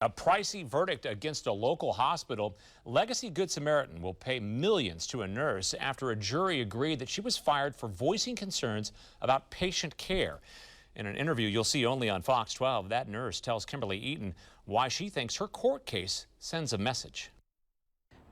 A pricey verdict against a local hospital. Legacy Good Samaritan will pay millions to a nurse after a jury agreed that she was fired for voicing concerns about patient care. In an interview you'll see only on Fox 12, that nurse tells Kimberly Eaton why she thinks her court case sends a message.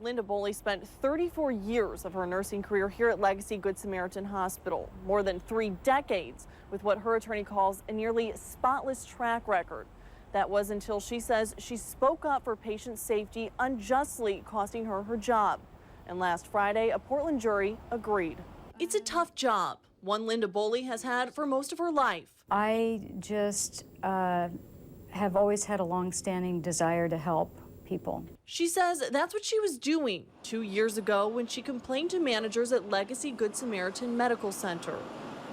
Linda Boley spent 34 years of her nursing career here at Legacy Good Samaritan Hospital, more than 3 decades with what her attorney calls a nearly spotless track record. That was until she says she spoke up for patient safety, unjustly costing her her job. And last Friday, a Portland jury agreed. It's a tough job, one Linda Boley has had for most of her life. I just have always had a long-standing desire to help people. She says that's what she was doing 2 years ago when she complained to managers at Legacy Good Samaritan Medical Center,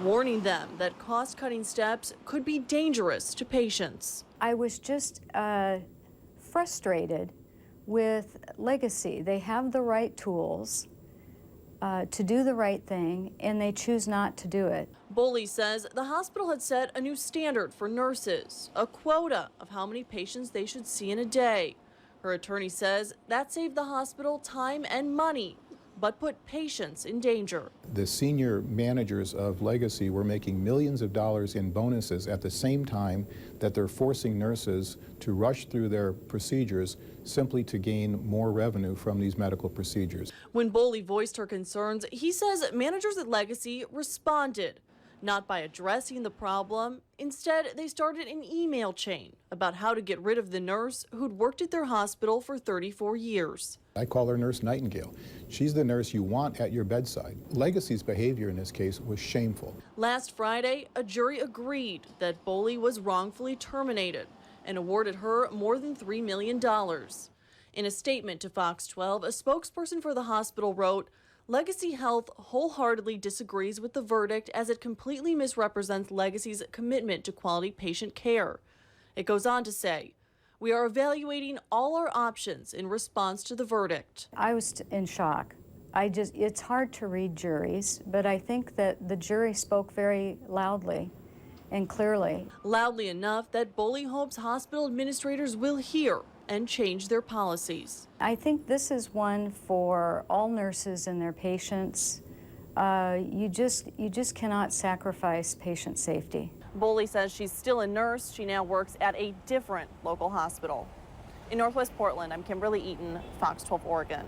warning them that cost-cutting steps could be dangerous to patients. I was just frustrated with Legacy. They have the right tools to do the right thing, and they choose not to do it. Boley says the hospital had set a new standard for nurses, a quota of how many patients they should see in a day. Her attorney says that saved the hospital time and money, but put patients in danger. The senior managers of Legacy were making millions of dollars in bonuses at the same time that they're forcing nurses to rush through their procedures simply to gain more revenue from these medical procedures. When Boley voiced her concerns, he says managers at Legacy responded, not by addressing the problem. Instead, they started an email chain about how to get rid of the nurse who'd worked at their hospital for 34 years. I call her Nurse Nightingale. She's the nurse you want at your bedside. Legacy's behavior in this case was shameful. Last Friday, a jury agreed that Boley was wrongfully terminated and awarded her more than $3 million. In a statement to Fox 12, a spokesperson for the hospital wrote, "Legacy Health wholeheartedly disagrees with the verdict as it completely misrepresents Legacy's commitment to quality patient care." It goes on to say, "We are evaluating all our options in response to the verdict." I was in shock. It's hard to read juries, but I think that the jury spoke very loudly and clearly. Loudly enough that Boley hopes hospital administrators will hear and change their policies. I think this is one for all nurses and their patients. You just cannot sacrifice patient safety. Boley says she's still a nurse. She now works at a different local hospital. In Northwest Portland, I'm Kimberly Eaton, Fox 12 Oregon.